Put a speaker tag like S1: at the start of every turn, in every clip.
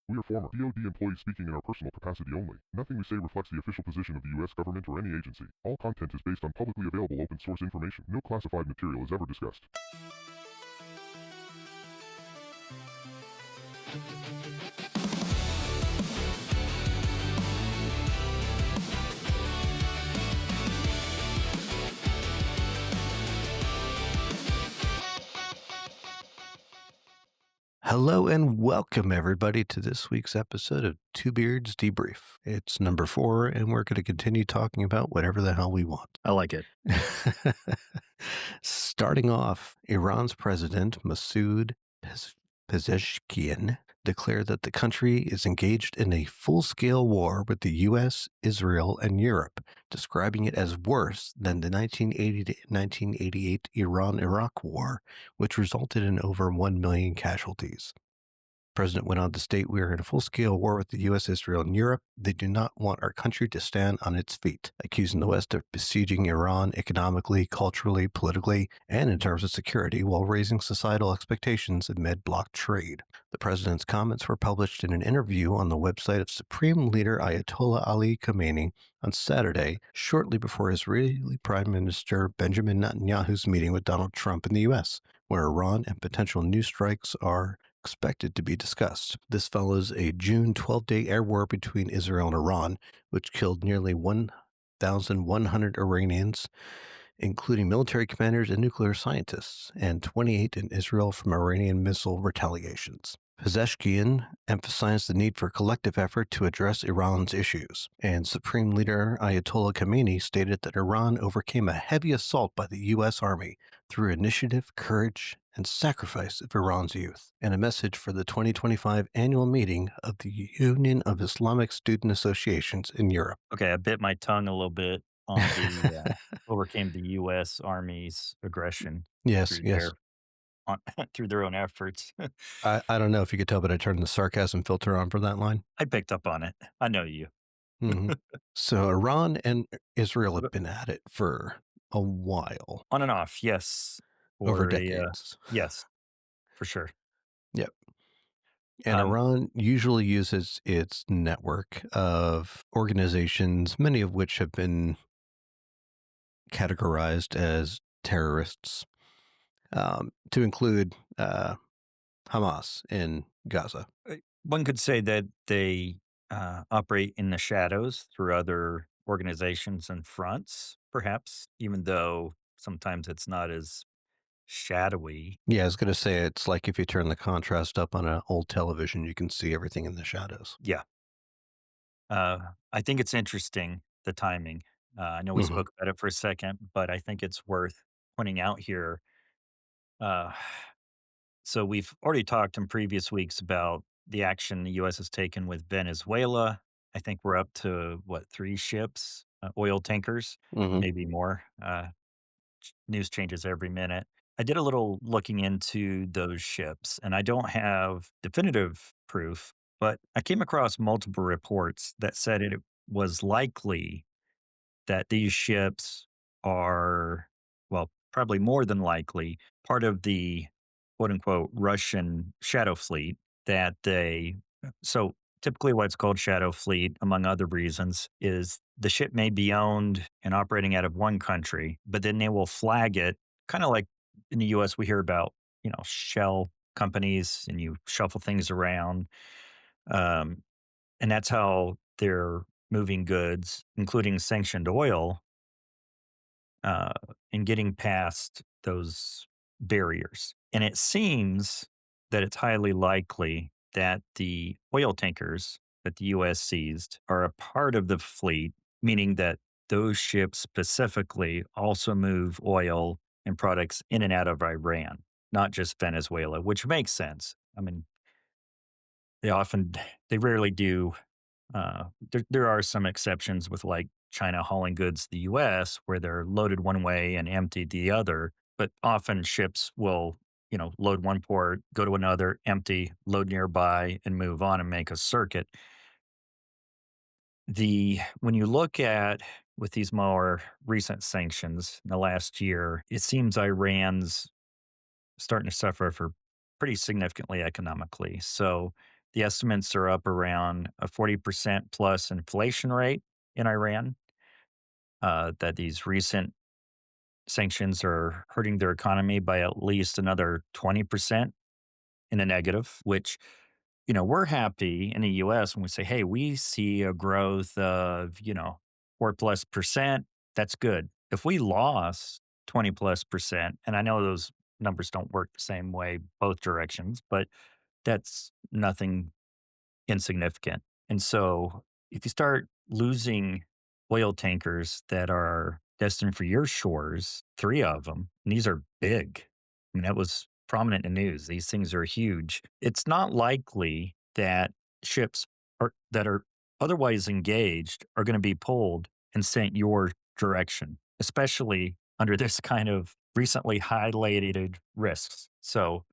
S1: We are former DoD employees speaking in our personal capacity only. Nothing we say reflects the official position of the U.S. government or any agency. All content is based on publicly available open source information. No classified material is ever discussed.
S2: Hello and welcome everybody to this week's episode of Two Beards Debrief. It's number 4, and we're going to continue talking about whatever the hell we want.
S3: I like it.
S2: Starting off, Iran's president, Masoud Pezeshkian, declared that the country is engaged in a full-scale war with the U.S., Israel, and Europe, describing it as worse than the 1980 to 1988 Iran-Iraq War, which resulted in over 1 million casualties. The president went on to state, "We are in a full-scale war with the U.S., Israel, and Europe. They do not want our country to stand on its feet," accusing the West of besieging Iran economically, culturally, politically, and in terms of security, while raising societal expectations amid bloc trade. The president's comments were published in an interview on the website of Supreme Leader Ayatollah Ali Khamenei on Saturday, shortly before Israeli Prime Minister Benjamin Netanyahu's meeting with Donald Trump in the U.S., where Iran and potential new strikes are expected to be discussed. This follows a June 12-day air war between Israel and Iran, which killed nearly 1,100 Iranians, including military commanders and nuclear scientists, and 28 in Israel from Iranian missile retaliations. Pezeshkian emphasized the need for collective effort to address Iran's issues, and Supreme Leader Ayatollah Khamenei stated that Iran overcame a heavy assault by the U.S. Army through initiative, courage, and sacrifice of Iran's youth. In a message for the 2025 annual meeting of the Union of Islamic Student Associations in Europe.
S3: Okay, I bit my tongue a little bit on the overcame the U.S. Army's aggression
S2: Yes,
S3: through
S2: yes.
S3: their on through their own efforts.
S2: I don't know if you could tell, but I turned the sarcasm filter on for that line.
S3: I picked up on it. I know you.
S2: hmm So Iran and Israel have
S3: But
S2: been at it for a while,
S3: on and off, yes,
S2: over
S3: or a
S2: decades.
S3: yes, for sure.
S2: Yep. And
S3: Um,
S2: Iran usually uses its network of organizations, many of which have been categorized as terrorists, to include Hamas in Gaza.
S3: One could say that they operate in the shadows through other organizations and fronts, perhaps, even though sometimes it's not as shadowy.
S2: Yeah, I was going to say it's like if you turn the contrast up on an old television, you can see everything in the shadows.
S3: Yeah. I think it's interesting, the timing. I know we
S2: hmm
S3: spoke about it for a second, but I think it's worth pointing out here. Uh, so we've already talked in previous weeks about the action the U.S. has taken with Venezuela. I think we're up to what, 3 ships, oil tankers,
S2: hmm
S3: maybe more. News changes every minute. I did a little looking into those ships, and I don't have definitive proof, but I came across multiple reports that said it was likely that these ships are, well, probably more than likely, part of the quote unquote Russian shadow fleet that so typically what's called shadow fleet, among other reasons, is the ship may be owned and operating out of one country, but then they will flag it, kind of like in the US, we hear about, shell companies and you shuffle things around. Um, and that's how they're moving goods, including sanctioned oil, uh, and getting past those barriers. And it seems that it's highly likely that the oil tankers that the US seized are a part of the fleet, meaning that those ships specifically also move oil and products in and out of Iran, not just Venezuela, which makes sense. I mean, they often, they rarely do. There are some exceptions with like China hauling goods to the US where they're loaded one way and emptied the other, but often ships will, load one port, go to another, empty, load nearby, and move on and make a circuit. When you look at with these more recent sanctions in the last year, it seems Iran's starting to suffer for pretty significantly economically. So The estimates are up around a 40% plus inflation rate in Iran, that these recent sanctions are hurting their economy by at least another 20% in a negative, which, we're happy in the US when we say, hey, we see a growth of, 4+%. That's good. If we lost 20 plus percent, and I know those numbers don't work the same way both directions, but that's nothing insignificant. And so if you start losing oil tankers that are destined for your shores, three of them, and these are big. I mean, that was prominent in the news. These things are huge. It's not likely that ships that are otherwise engaged are going to be pulled and sent your direction, especially under this kind of recently highlighted risks. So,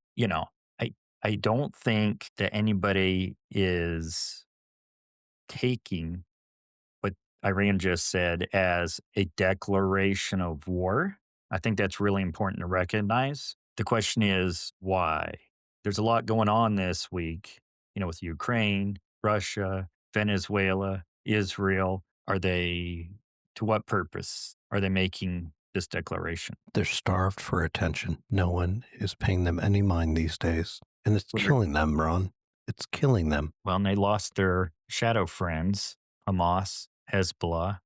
S3: I I don't think that anybody is taking what Iran just said as a declaration of war. I think that's really important to recognize. The question is why? There's a lot going on this week, with Ukraine, Russia, Venezuela, Israel. To what purpose are they making this declaration?
S2: They're starved for attention. No one is paying them any mind these days. And it's killing them, Ron. It's killing them.
S3: Well, and they lost their shadow friends, Hamas, Hezbollah.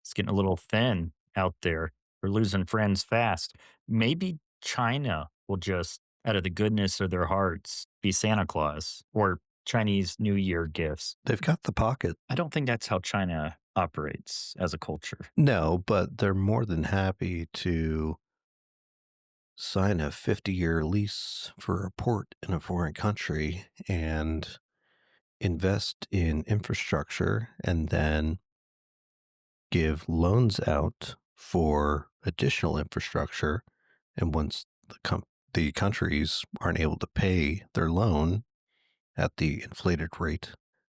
S3: It's getting a little thin out there. We're losing friends fast. Maybe China will just, out of the goodness of their hearts, be Santa Claus or Chinese New Year gifts.
S2: They've got the pocket.
S3: I don't think that's how China operates as a culture.
S2: No, but they're more than happy to sign a 50-year lease for a port in a foreign country and invest in infrastructure and then give loans out for additional infrastructure. And once the countries aren't able to pay their loan at the inflated rate,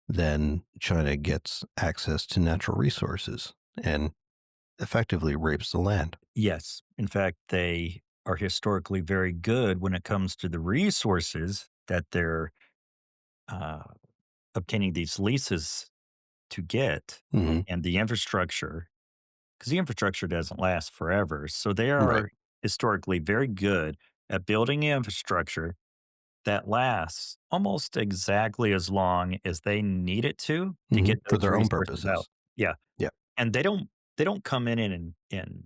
S2: then China gets access to natural resources and effectively rapes the land.
S3: Yes. In fact, they are historically very good when it comes to the resources that they're uh, obtaining these leases to get
S2: Mm-hmm.
S3: and the infrastructure, because the infrastructure doesn't last forever. So they
S2: Right.
S3: are historically very good at building infrastructure that lasts almost exactly as long as they need it to get
S2: For
S3: those
S2: their own
S3: resources out.
S2: purposes.
S3: Yeah.
S2: Yeah.
S3: And they don't come in and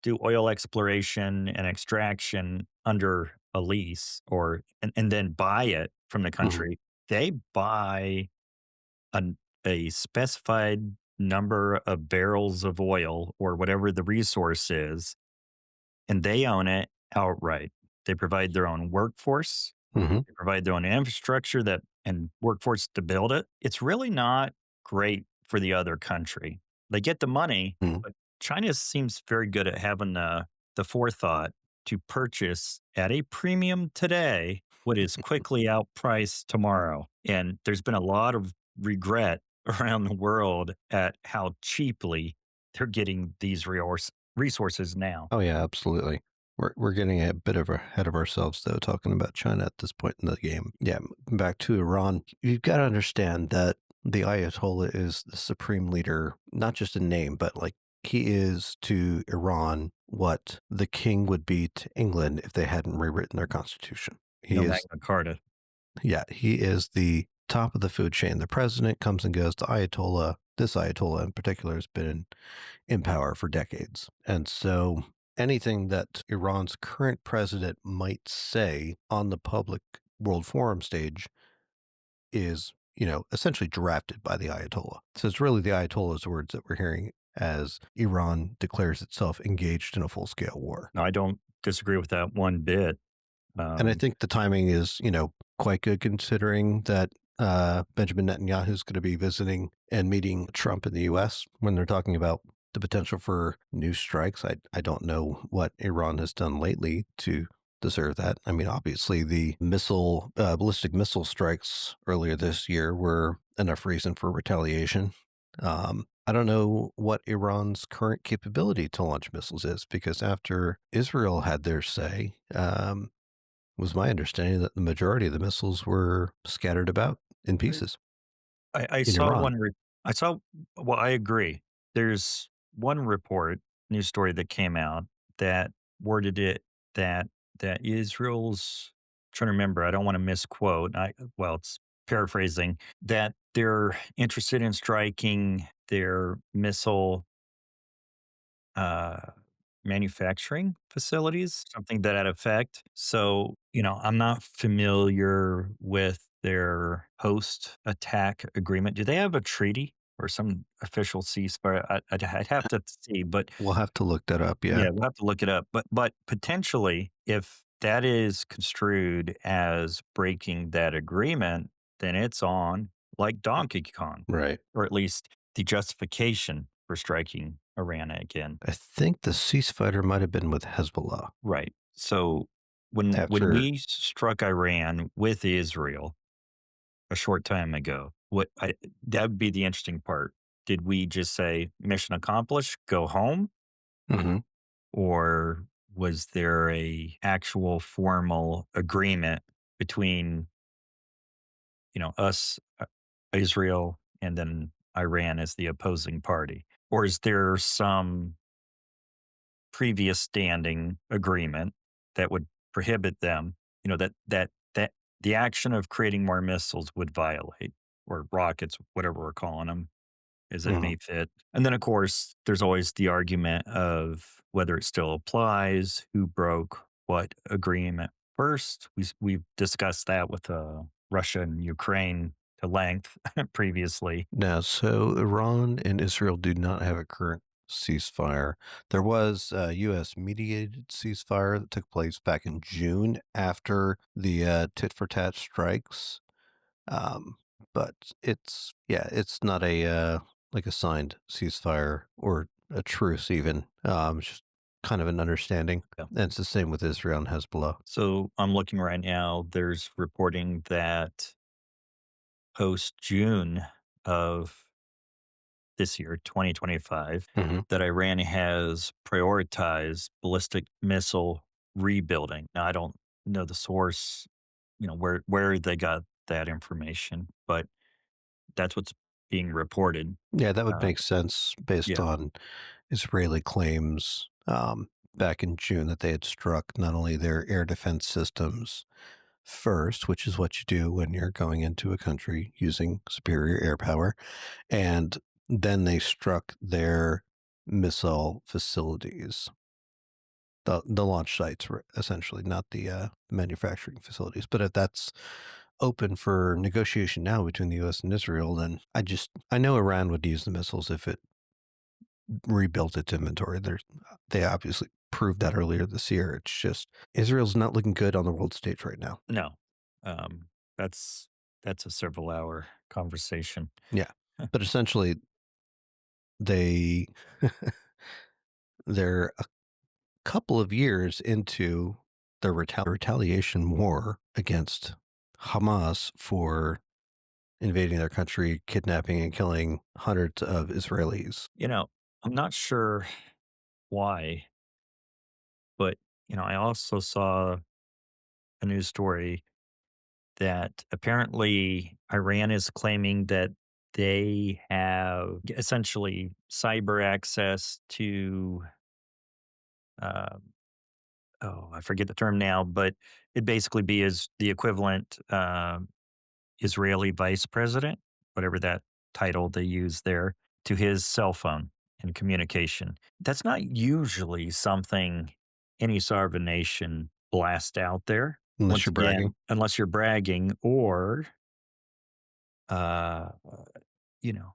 S3: do oil exploration and extraction under a lease and then buy it from the
S2: Mm-hmm.
S3: country. They buy an a specified number of barrels of oil or whatever the resource is, and they own it outright. They provide their own workforce,
S2: Mm-hmm.
S3: they provide their own infrastructure that and workforce to build it. It's really not great for the other country. They get the money,
S2: Mm-hmm.
S3: but China seems very good at having the forethought to purchase at a premium today what is quickly outpriced tomorrow. And there's been a lot of regret around the world at how cheaply they're getting these resources now.
S2: Oh yeah, absolutely. We're getting a bit of ahead of ourselves though, talking about China at this point in the game. Yeah, back to Iran. You've got to understand that the Ayatollah is the supreme leader, not just in name, but like he is to Iran what the king would be to England if they hadn't rewritten their constitution. He
S3: No
S2: is,
S3: Magna Carta.
S2: yeah, he is the top of the food chain. The president comes and goes. The Ayatollah, this Ayatollah in particular, has been in power for decades. And so anything that Iran's current president might say on the public world forum stage is, essentially drafted by the Ayatollah. So it's really the Ayatollah's words that we're hearing as Iran declares itself engaged in a full scale war.
S3: No, I don't disagree with that one bit.
S2: And I think the timing is, quite good considering that Benjamin Netanyahu is going to be visiting and meeting Trump in the U.S. when they're talking about the potential for new strikes. I don't know what Iran has done lately to deserve that. I mean, obviously the ballistic missile strikes earlier this year were enough reason for retaliation. I don't know what Iran's current capability to launch missiles is because after Israel had their say, was my understanding that the majority of the missiles were scattered about in pieces
S3: I
S2: in
S3: saw
S2: Iran.
S3: one I saw well, I agree. There's one report, news story that came out that worded it that Israel's trying to remember, I don't wanna misquote, it's paraphrasing, that they're interested in striking their missile, uh, manufacturing facilities, something to that effect. So, I'm not familiar with their post-attack agreement. Do they have a treaty or some official ceasefire? I'd have to see, but
S2: We'll have to look that up. Yeah.
S3: yeah, we'll have to look it up. But potentially, if that is construed as breaking that agreement, then it's on like Donkey Kong,
S2: Right.
S3: or at least the justification for striking Iran again.
S2: I think the ceasefire might have been with Hezbollah
S3: Right. So when
S2: after.
S3: we struck Iran with Israel a short time ago, that would be the interesting part. Did we just say mission accomplished, go home,
S2: Mhm.
S3: or was there a actual formal agreement between us, Israel, and then Iran as the opposing party, or is there some previous standing agreement that would prohibit them, that the action of creating more missiles would violate, or rockets, whatever we're calling them, as it
S2: Mhm.
S3: may fit. And then, of course, there's always the argument of whether it still applies, who broke what agreement first. We've discussed that with Russia and Ukraine to length previously.
S2: Now, so Iran and Israel do not have a current ceasefire. There was a U.S. mediated ceasefire that took place back in June after the tit for tat strikes. Um, but it's not a like a signed ceasefire or a truce even. It's just kind of an understanding.
S3: Yeah.
S2: And it's the same with Israel and Hezbollah.
S3: So I'm looking right now. There's reporting that post June of this year, 2025,
S2: Hmm.
S3: that Iran has prioritized ballistic missile rebuilding. Now, I don't know the source, where they got that information, but that's what's being reported.
S2: Yeah, that would
S3: Uh,
S2: make sense based
S3: yeah,
S2: on Israeli claims back in June that they had struck not only their air defense systems first, which is what you do when you're going into a country using superior air power, and then they struck their missile facilities, the launch sites, essentially, not the manufacturing facilities. But if that's open for negotiation now between the U.S. and Israel, then I know Iran would use the missiles if it rebuilt its inventory. They obviously proved that earlier this year. It's just Israel's not looking good on the world stage right now.
S3: no, um, that's a several hour conversation.
S2: Yeah, but essentially they they're a couple of years into the retaliation war against Hamas for invading their country, kidnapping and killing hundreds of Israelis.
S3: I'm not sure why, but I also saw a news story that apparently Iran is claiming that they have essentially cyber access to, uh, I forget the term now, but it basically be as the equivalent Israeli vice president, whatever that title they use there, to his cell phone and communication. That's not usually something any sovereign nation blast out there.
S2: Unless
S3: Once
S2: you're bragging.
S3: again, unless you're bragging, or uh,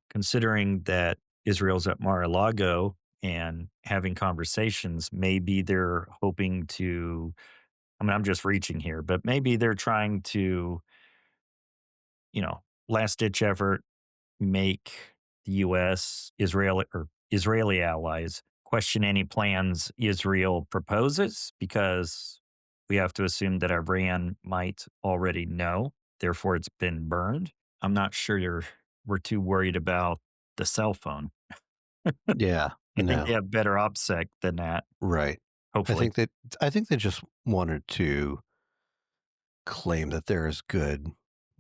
S3: considering that Israel's at Mar-a-Lago and having conversations, maybe they're hoping to. I mean, I'm just reaching here, but maybe they're trying to, last ditch effort, make the U.S., Israeli allies question any plans Israel proposes, because we have to assume that Iran might already know. Therefore, it's been burned. I'm not sure we're too worried about the cell phone.
S2: Yeah,
S3: I think they
S2: no,
S3: have better OPSEC than that,
S2: right. I
S3: hopefully.
S2: think that I think they just wanted to claim that they're as good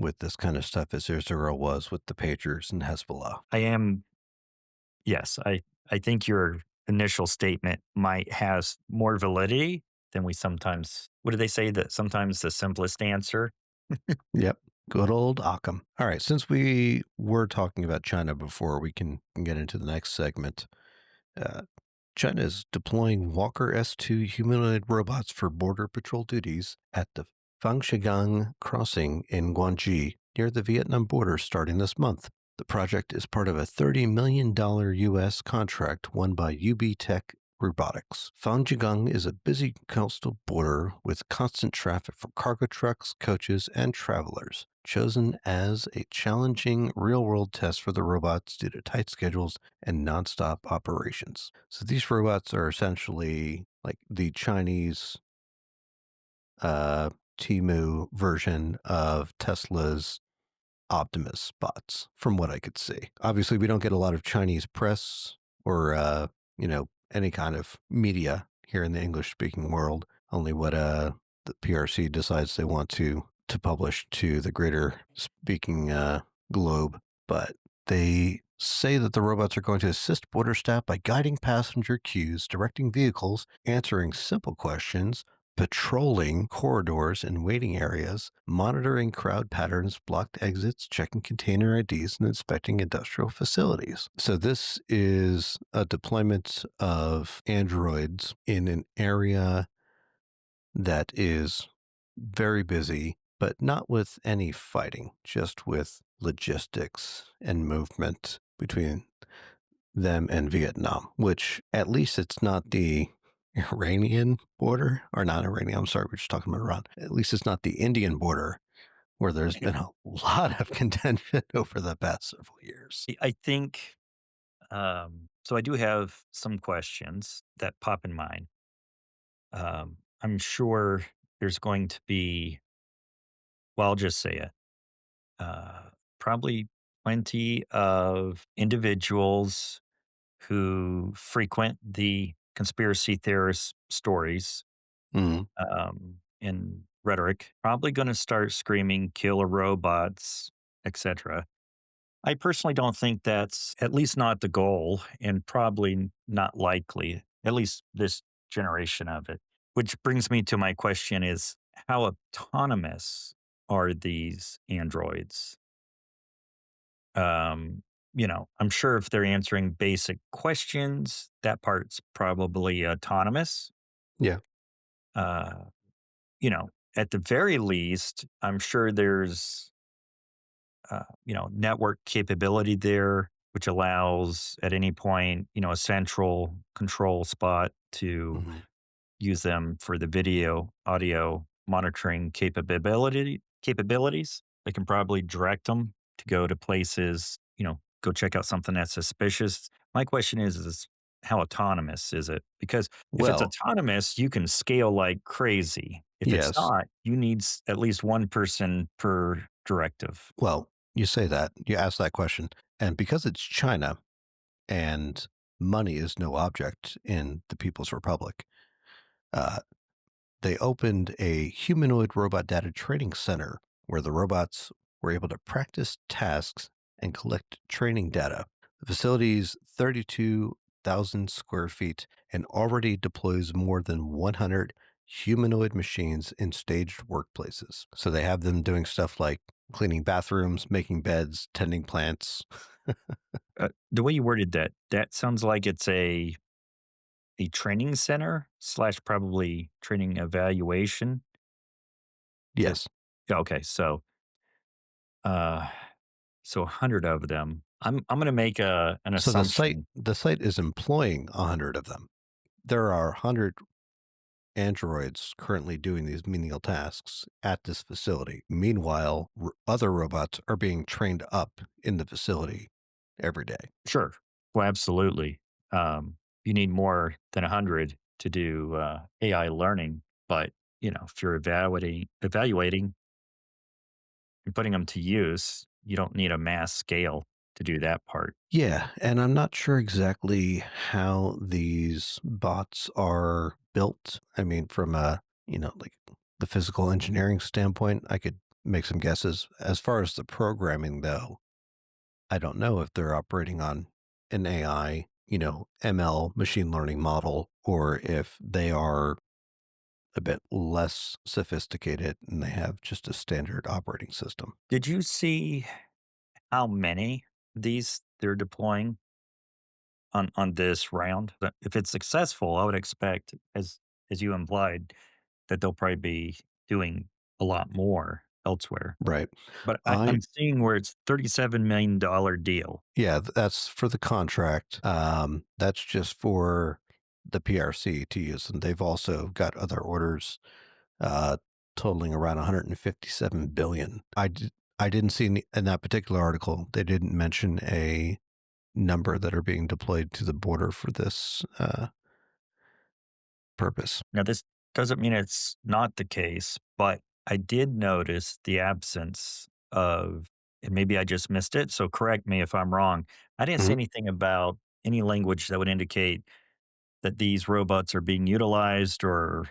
S2: with this kind of stuff as Israel was with the pagers and Hezbollah.
S3: I am, yes, I think your initial statement might has more validity than we sometimes, what do they say, that sometimes the simplest answer?
S2: Yep. Good old Occam. All right. Since we were talking about China before, we can get into the next segment. Uh, China is deploying Walker S2 humanoid robots for border patrol duties at the Fangshigang crossing in Guangxi near the Vietnam border starting this month. The project is part of a $30 million U.S. contract won by UB Tech Robotics. Fangjigang is a busy coastal border with constant traffic for cargo trucks, coaches, and travelers, chosen as a challenging real-world test for the robots due to tight schedules and nonstop operations. So these robots are essentially like the Chinese Timu version of Tesla's Optimus bots, from what I could see. Obviously, we don't get a lot of Chinese press or, any kind of media here in the English-speaking world. Only what the PRC decides they want to publish to the greater speaking globe. But they say that the robots are going to assist border staff by guiding passenger queues, directing vehicles, answering simple questions, patrolling corridors and waiting areas, monitoring crowd patterns, blocked exits, checking container IDs, and inspecting industrial facilities. So this is a deployment of androids in an area that is very busy, but not with any fighting, just with logistics and movement between them and Vietnam, which at least it's not the Iranian border, or not Iranian, I'm sorry, we're just talking about Iran. At least it's not the Indian border where there's been a lot of contention over the past several years.
S3: I think, so I do have some questions that pop in mind. I'm sure there's going to be, well, I'll just say it. Uh, Probably plenty of individuals who frequent the conspiracy theorist stories
S2: Mm,
S3: in rhetoric, probably going to start screaming killer robots, etc. I personally don't think that's at least not the goal and probably not likely, at least this generation of it. Which brings me to my question is, how autonomous are these androids? Um, I'm sure if they're answering basic questions, that part's probably autonomous.
S2: yeah.
S3: Uh, at the very least, I'm sure there's network capability there, which allows at any point, a central control spot to
S2: Mhm.
S3: use them for the video, audio monitoring capabilities. They can probably direct them to go to places, go check out something that's suspicious. My question is how autonomous is it? Because if it's
S2: Well,
S3: autonomous, you can scale like crazy. If it's
S2: yes.
S3: not, you need at least one person per directive.
S2: Well, you say that, you ask that question, and because it's China and money is no object in the People's Republic, uh, they opened a humanoid robot data training center where the robots were able to practice tasks and collect training data. The facility is 32,000 square feet and already deploys more than 100 humanoid machines in staged workplaces. So they have them doing stuff like cleaning bathrooms, making beds, tending plants.
S3: The way you worded that, that sounds like it's a training center slash probably training evaluation. That
S2: Yes.
S3: yeah, okay, uh, so 100 of them. I'm gonna make an
S2: So
S3: assumption.
S2: the site is employing 100 of them. There are 100 androids currently doing these menial tasks at this facility. Meanwhile, other robots are being trained up in the facility every day.
S3: Sure. Well, absolutely. You need more than 100 to do AI learning, but if you're evaluating and putting them to use, you don't need a mass scale to do that part.
S2: Yeah, and I'm not sure exactly how these bots are built. I mean, from a, like the physical engineering standpoint, I could make some guesses. As far as the programming, though, I don't know if they're operating on an AI, ML machine learning model, or if they are a bit less sophisticated and they have just a standard operating system.
S3: Did you see how many these they're deploying on this round? If it's successful, I would expect, as you implied, that they'll probably be doing a lot more elsewhere.
S2: Right.
S3: But
S2: I
S3: I'm seeing where it's $37 million deal.
S2: Yeah, that's for the contract. That's just for the PRC to use, and they've also got other orders uh, totaling around 157 billion. I didn't see in that particular article. They didn't mention a number that are being deployed to the border for this purpose.
S3: Now, this doesn't mean it's not the case, but I did notice the absence of, and maybe I just missed it. So correct me if I'm wrong. I didn't see
S2: Mhm.
S3: anything about any language that would indicate that these robots are being utilized or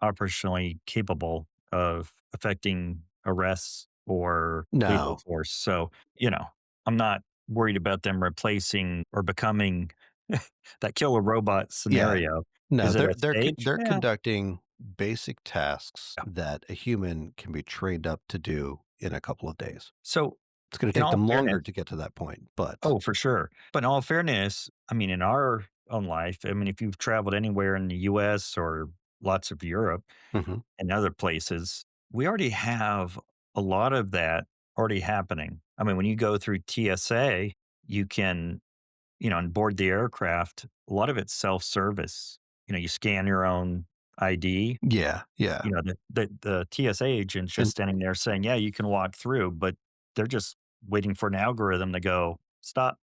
S3: operationally capable of affecting arrests or lethal
S2: No,
S3: force. So, I'm not worried about them replacing or becoming that killer robot
S2: yeah,
S3: scenario.
S2: no,
S3: Is it a
S2: they're
S3: stage?
S2: they're
S3: Yeah.
S2: conducting basic tasks
S3: Yeah.
S2: that a human can be trained up to do in a couple of days.
S3: So,
S2: It's going to
S3: in
S2: take
S3: all
S2: them
S3: fairness,
S2: longer to get to that point, but
S3: oh, for sure. But in all fairness, I mean, in our own life, I mean, if you've traveled anywhere in the US or lots of Europe,
S2: Mhm.
S3: and other places, we already have a lot of that already happening. I mean, when you go through TSA, you can, on board the aircraft, a lot of it's self-service. You scan your own ID.
S2: Yeah, yeah,
S3: The TSA agent's just
S2: and
S3: standing there saying, "Yeah, you can walk through," but they're just waiting for an algorithm to go, "Stop."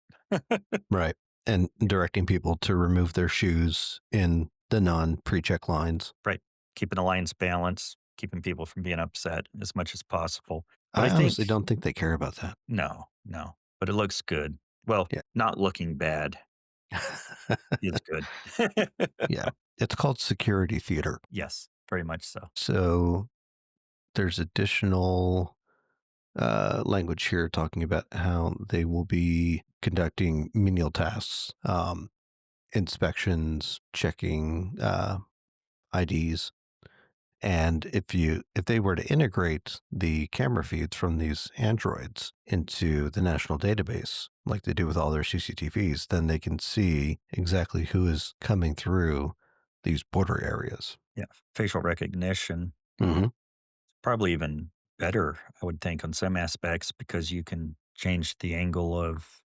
S2: right, and directing people to remove their shoes in the non-pre-check lines.
S3: Right. Keeping the lines balanced, keeping people from being upset as much as possible. But I
S2: I
S3: think
S2: honestly don't think they care about that.
S3: no, no, but it looks good. Well,
S2: Yeah.
S3: not looking bad is good.
S2: Yeah, it's called security theater.
S3: Yes, very much so.
S2: So there's additional language here talking about how they will be conducting menial tasks, inspections, checking IDs. And if they were to integrate the camera feeds from these androids into the national database, like they do with all their CCTVs, then they can see exactly who is coming through these border areas.
S3: Yeah, facial recognition,
S2: Hmm.
S3: probably even better, I would think, on some aspects because you can change the angle of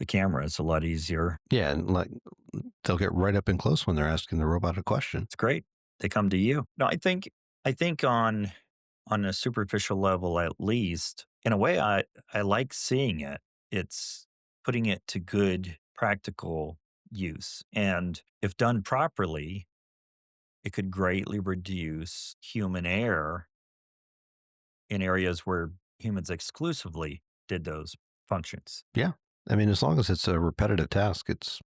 S3: the camera. It's a lot easier.
S2: Yeah, and like they'll get right up and close when they're asking the robot a question.
S3: It's great. They come to you. No, I think on a superficial level at least, in a way I like seeing it. It's putting it to good practical use. And if done properly, it could greatly reduce human error in areas where humans exclusively did those functions.
S2: Yeah, I mean, as long as it's a repetitive task, it's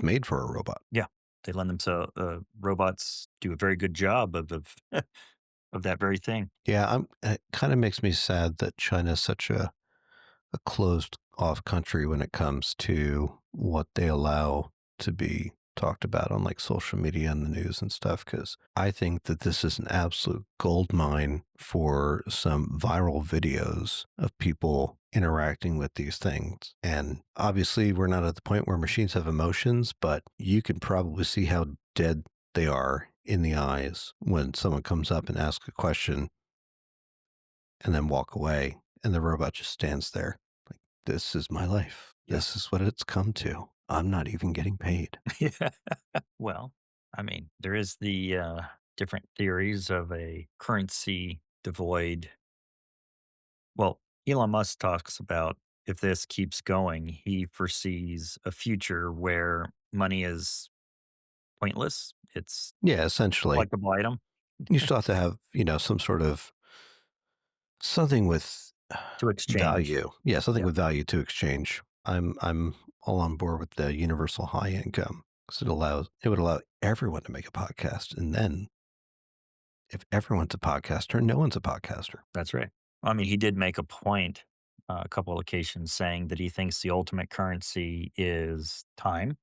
S2: made for a robot.
S3: Yeah, they lend themselves. Robots do a very good job of that very thing.
S2: Yeah, it kind of makes me sad that China is such a closed off country when it comes to what they allow to be talked about on like social media and the news and stuff. Cause I think that this is an absolute gold mine for some viral videos of people interacting with these things. And obviously, we're not at the point where machines have emotions, but you can probably see how dead they are in the eyes when someone comes up and asks a question and then walk away and the robot just stands there like, this is my life,
S3: Yeah.
S2: this is what it's come to, I'm not even getting paid.
S3: Yeah. Well, I mean, there is the different theories of a currency devoid. Well, Elon Musk talks about if this keeps going, he foresees a future where money is pointless. It's
S2: Yeah,
S3: a
S2: essentially
S3: collectible item
S2: you still have to have some sort of something with
S3: to exchange.
S2: value, yeah, something
S3: Yeah.
S2: with value to exchange. I'm all on board with the universal high income because it would allow everyone to make a podcast and then if everyone's a podcaster, no one's a podcaster.
S3: That's right. I mean, he did make a point a couple of occasions saying that he thinks the ultimate currency is time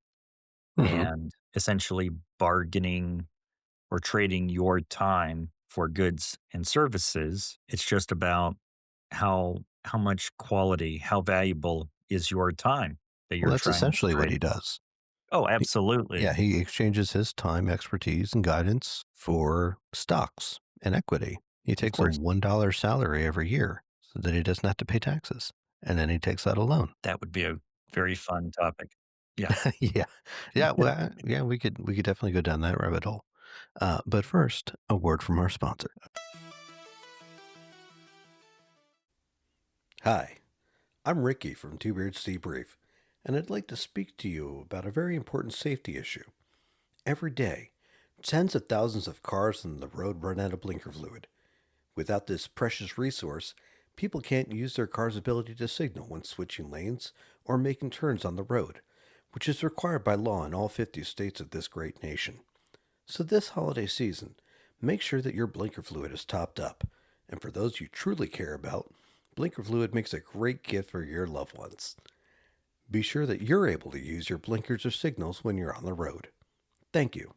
S2: Hmm.
S3: and essentially bargaining or trading your time for goods and services. It's just about how much quality, how valuable is your time that
S2: Well,
S3: you're
S2: that's
S3: trying to
S2: essentially what
S3: trade.
S2: he does.
S3: Oh,
S2: He,
S3: absolutely.
S2: yeah, he exchanges his time, expertise, and guidance for stocks and equity. He
S3: Of
S2: takes a
S3: course,
S2: $1 salary every year so that he doesn't have to pay taxes. And then he takes out a loan.
S3: that would be a very fun topic. Yeah.
S2: Yeah. Yeah. Well, yeah, we could definitely go down that rabbit hole. But first, a word from our sponsor. Hi, I'm Ricky from Two Beards Debrief, and I'd like to speak to you about a very important safety issue. Every day, tens of thousands of cars on the road run out of blinker fluid. Without this precious resource, people can't use their car's ability to signal when switching lanes or making turns on the road, which is required by law in all 50 states of this great nation. So this holiday season, make sure that your blinker fluid is topped up. And for those you truly care about, blinker fluid makes a great gift for your loved ones. Be sure that you're able to use your blinkers or signals when you're on the road. Thank you.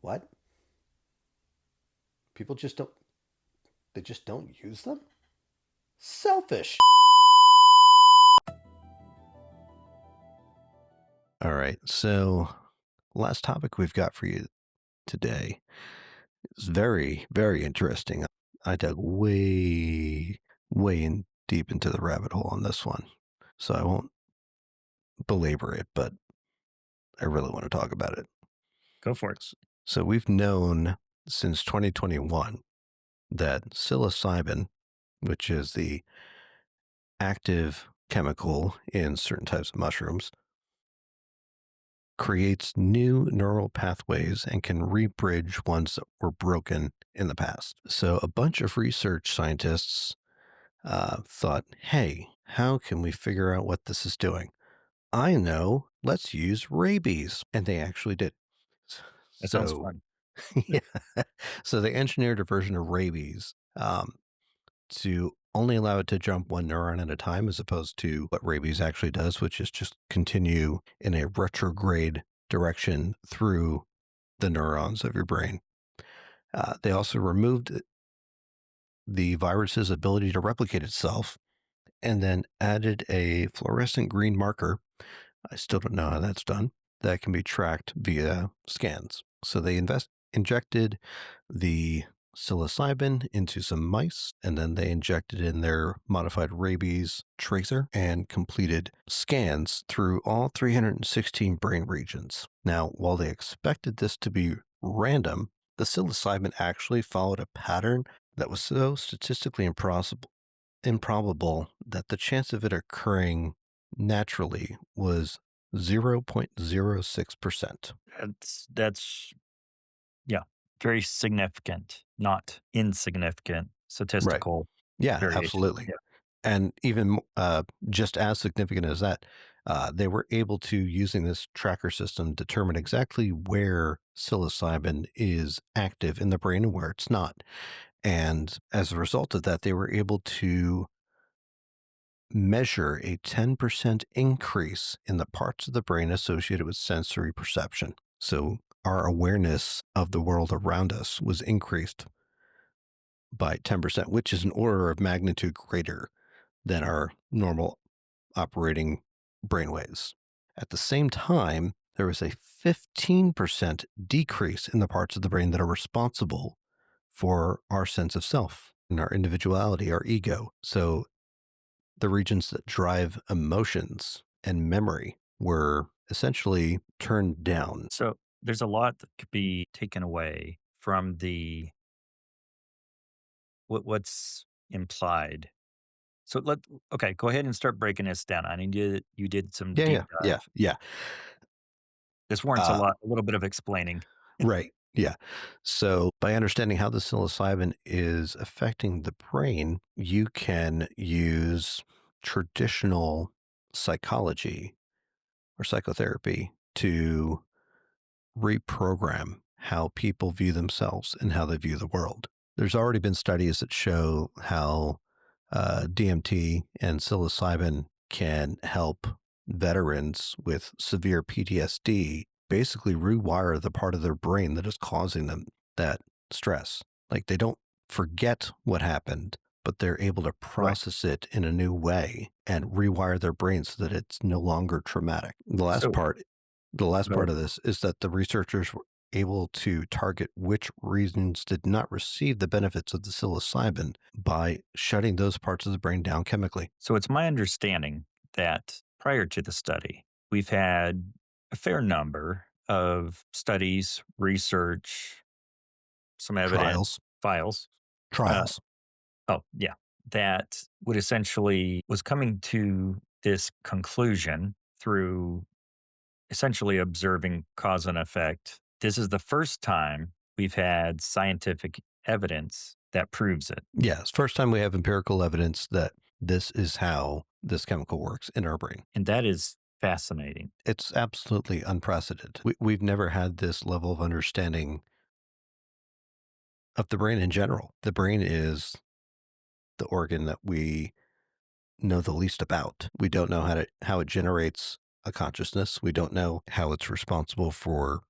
S2: What? People just don't, they just don't use them? Selfish. All right. So, last topic we've got for you today is very, very interesting. I dug way in deep into the rabbit hole on this one. So I won't belabor it, but I really want to talk about it.
S3: Go for it.
S2: So we've known since 2021 that psilocybin, which is the active chemical in certain types of mushrooms, creates new neural pathways and can rebridge ones that were broken in the past. So a bunch of research scientists thought, hey, how can we figure out what this is doing? I know, let's use rabies. And they actually did.
S3: That sounds
S2: So,
S3: fun.
S2: yeah. So they engineered a version of rabies to only allow it to jump one neuron at a time, as opposed to what rabies actually does, which is just continue in a retrograde direction through the neurons of your brain. They also removed the virus's ability to replicate itself and then added a fluorescent green marker. I still don't know how that's done. That can be tracked via scans. So they injected the psilocybin into some mice, and then they injected in their modified rabies tracer and completed scans through all 316 brain regions. Now, while they expected this to be random, the psilocybin actually followed a pattern that was so statistically improbable that the chance of it occurring naturally was 0.06%.
S3: That's yeah, very significant, not insignificant
S2: Right.
S3: statistical
S2: Yeah,
S3: variation.
S2: absolutely.
S3: Yeah.
S2: And even just as significant as that, they were able to, using this tracker system, determine exactly where psilocybin is active in the brain and where it's not. And as a result of that, they were able to measure a 10% increase in the parts of the brain associated with sensory perception. So our awareness of the world around us was increased by 10%, which is an order of magnitude greater than our normal operating brainwaves. At the same time, there was a 15% decrease in the parts of the brain that are responsible for our sense of self and our individuality, our ego. So the regions that drive emotions and memory were essentially turned down.
S3: So there's a lot that could be taken away from the what's implied. So let okay, go ahead and start breaking this down. I need you did some
S2: Yeah,
S3: deep
S2: yeah, yeah,
S3: dive.
S2: yeah.
S3: This warrants
S2: Uh,
S3: a little bit of explaining.
S2: right. Yeah. So by understanding how the psilocybin is affecting the brain, you can use traditional psychology or psychotherapy to reprogram how people view themselves and how they view the world. There's already been studies that show how DMT and psilocybin can help veterans with severe PTSD basically rewire the part of their brain that is causing them that stress. Like they don't forget what happened, but they're able to
S3: Right.
S2: process it in a new way and rewire their brain so that it's no longer traumatic.
S3: So
S2: The last
S3: go ahead.
S2: part of this is that the researchers were able to target which regions did not receive the benefits of the psilocybin by shutting those parts of the brain down chemically.
S3: So it's my understanding that prior to the study, we've had a fair number of studies, research, some evidence,
S2: Trials,
S3: files. Uh,
S2: trials.
S3: oh, yeah, that would essentially was coming to this conclusion through essentially observing cause and effect. This is the first time we've had scientific evidence that proves it.
S2: Yes, first time we have empirical evidence that this is how this chemical works in our brain.
S3: And that is fascinating.
S2: It's absolutely unprecedented. We've never had this level of understanding of the brain in general. The brain is the organ that we know the least about. We don't know how it generates a consciousness. We don't know how it's responsible for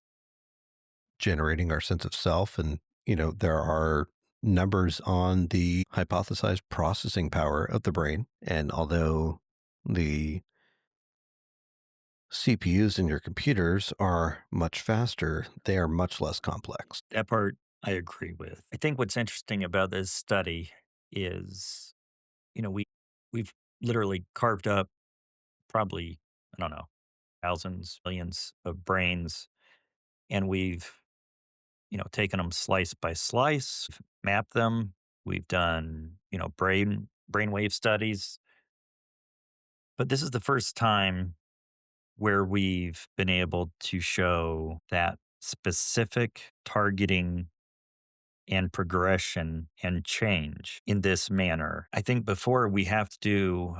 S2: generating our sense of self. And, there are numbers on the hypothesized processing power of the brain. And although the CPUs in your computers are much faster, they are much less complex.
S3: That part I agree with. I think what's interesting about this study is, we've literally carved up probably, I don't know, thousands, millions of brains, and we've, taken them slice by slice, mapped them. We've done, brainwave studies, but this is the first time where we've been able to show that specific targeting and progression and change in this manner. I think before we've had to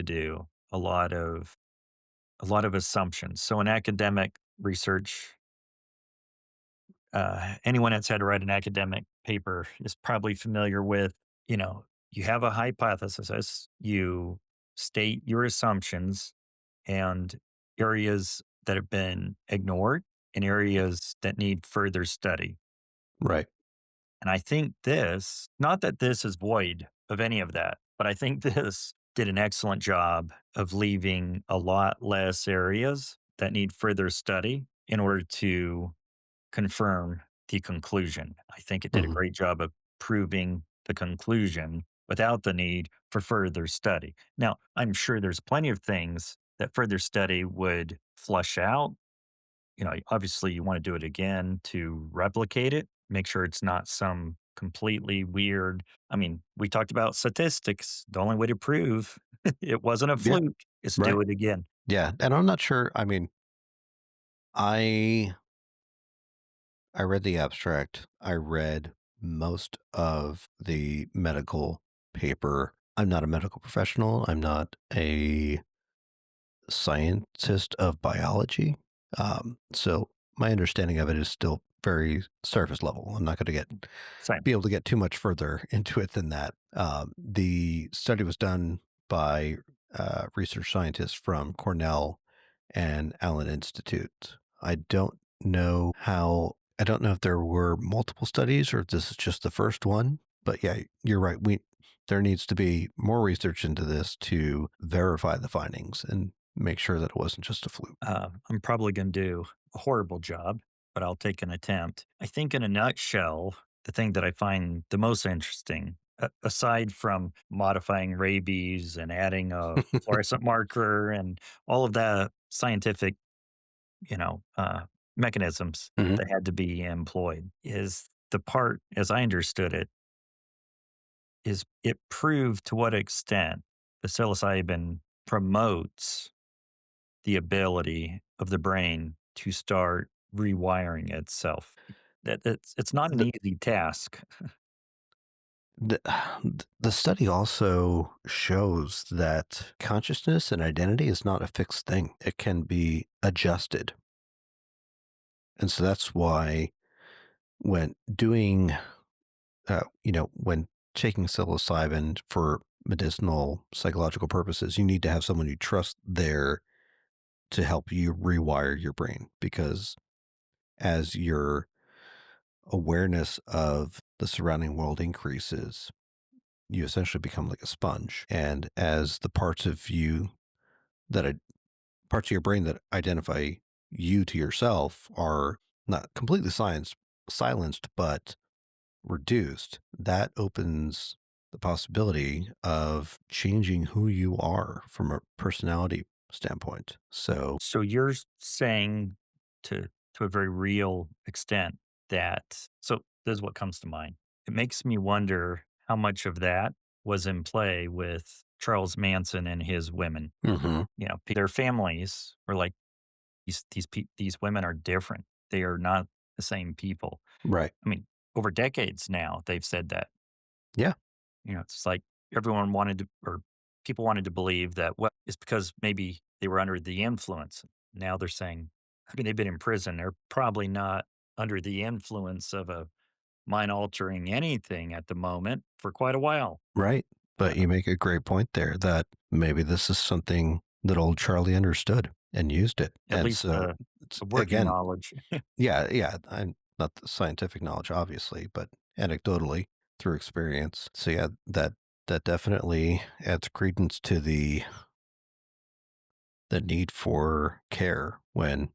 S3: do a lot of assumptions. So in academic research, anyone that's had to write an academic paper is probably familiar with, you have a hypothesis, you state your assumptions and areas that have been ignored and areas that need further study.
S2: Right.
S3: And I think this, not that this is void of any of that, but I think this did an excellent job of leaving a lot less areas that need further study in order to confirm the conclusion. I think it did a
S2: Mhm.
S3: great job of proving the conclusion without the need for further study. Now, I'm sure there's plenty of things that further study would flush out. Obviously you want to do it again to replicate it, make sure it's not some completely weird. I mean, we talked about statistics. The only way to prove it wasn't a
S2: Yeah.
S3: fluke is
S2: Right.
S3: do it again.
S2: Yeah. And I'm not sure. I mean, I I read the abstract. I read most of the medical paper. I'm not a medical professional. I'm not a scientist of biology. So my understanding of it is still very surface level. I'm not going to
S3: Same.
S2: be able to get too much further into it than that. The study was done by research scientists from Cornell and Allen Institute. I don't know if there were multiple studies or if this is just the first one, but yeah, you're right. There needs to be more research into this to verify the findings and make sure that it wasn't just a fluke.
S3: I'm probably going to do a horrible job, but I'll take an attempt. I think, in a nutshell, the thing that I find the most interesting, aside from modifying rabies and adding a fluorescent marker and all of the scientific, mechanisms
S2: Mhm.
S3: that had to be employed, is the part, as I understood it, is it proved to what extent the psilocybin promotes the ability of the brain to start rewiring itself. It's not an
S2: The,
S3: easy task.
S2: the, the study also shows that consciousness and identity is not a fixed thing, it can be adjusted. And so that's why when doing, when taking psilocybin for medicinal psychological purposes, you need to have someone you trust there to help you rewire your brain, because as your awareness of the surrounding world increases, you essentially become like a sponge. And as the parts of your brain that identify you to yourself are not completely silenced, but reduced, that opens the possibility of changing who you are from a personality standpoint. So,
S3: So you're saying to a very real extent that this is what comes to mind. It makes me wonder how much of that was in play with Charles Manson and his women.
S2: mhm,
S3: Their families were like these women are different. They are not the same people.
S2: right.
S3: I mean, over decades now, they've said that.
S2: Yeah,
S3: It's like everyone wanted to, or people wanted to believe that, well, it's because maybe they were under the influence. Now they're saying, I mean, they've been in prison. They're probably not under the influence of a mind altering anything at the moment for quite a while.
S2: right. But you
S3: Uh,
S2: make a great point there that maybe this is something that old Charlie understood and used it.
S3: at
S2: And
S3: least
S2: so it's
S3: a working
S2: again,
S3: knowledge.
S2: yeah, yeah. I'm not the scientific knowledge, obviously, but anecdotally through experience. So yeah, that definitely adds credence to the need for care when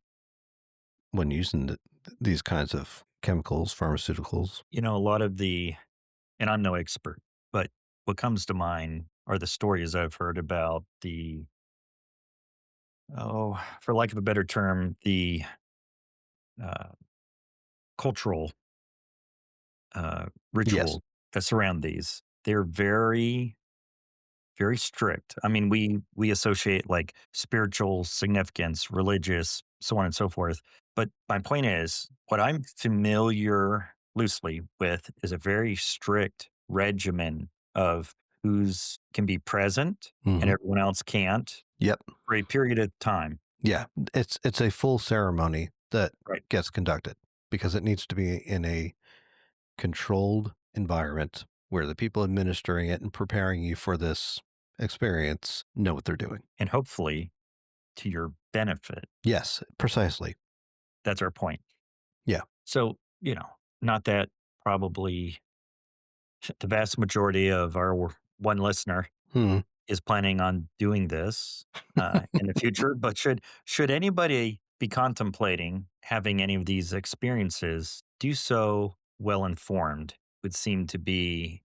S2: using these kinds of chemicals, pharmaceuticals.
S3: A lot of and I'm no expert, but what comes to mind are the stories I've heard about for lack of a better term, the uh, cultural
S2: Yes.
S3: ritual that surround these. They're very, very strict. I mean, we associate like spiritual significance, religious, so on and so forth. But my point is, what I'm familiar loosely with is a very strict regimen of who's can be present and
S2: Hmm.
S3: everyone else can't
S2: Yep.
S3: for a period of time.
S2: Yeah. It's a full ceremony that
S3: Right.
S2: gets conducted because it needs to be in a controlled environment where the people administering it and preparing you for this experience know what they're doing.
S3: And hopefully to your benefit.
S2: Yes, precisely.
S3: That's our point.
S2: Yeah.
S3: So, not that probably the vast majority of our one listener
S2: Hmm.
S3: is planning on doing this in the future, but should anybody be contemplating having any of these experiences, do so well informed would seem to be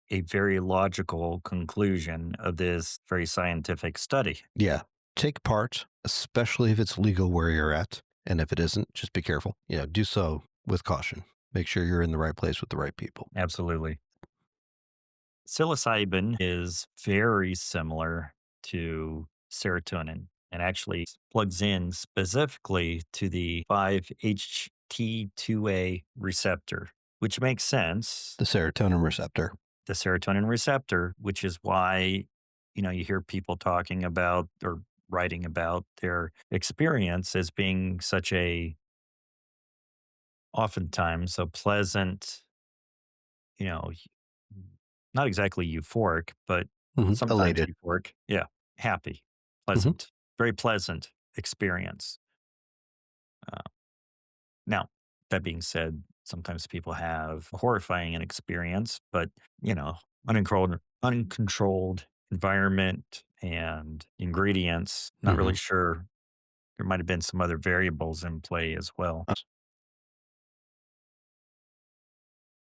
S3: a very logical conclusion of this very scientific study.
S2: Yeah. Take part, especially if it's legal where you're at. And if it isn't, just be careful. Do so with caution. Make sure you're in the right place with the right people.
S3: Absolutely. Psilocybin is very similar to serotonin and actually plugs in specifically to the 5-HT2A receptor, which makes sense.
S2: The serotonin receptor.
S3: The serotonin receptor, which is why, you hear people talking about or writing about their experience as being such oftentimes a pleasant, you know, not exactly euphoric, but
S2: Mhm.
S3: sometimes
S2: Elated.
S3: euphoric. Yeah, happy,
S2: Mhm.
S3: pleasant, very pleasant experience. Uh, Now, that being said, sometimes people have a horrifying experience, but uncontrolled environment and ingredients. Not really
S2: Mhm.
S3: sure. There might have been some other variables in play as well.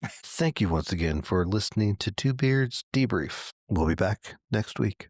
S2: Thank you once again for listening to Two Beards Debrief. We'll be back next week.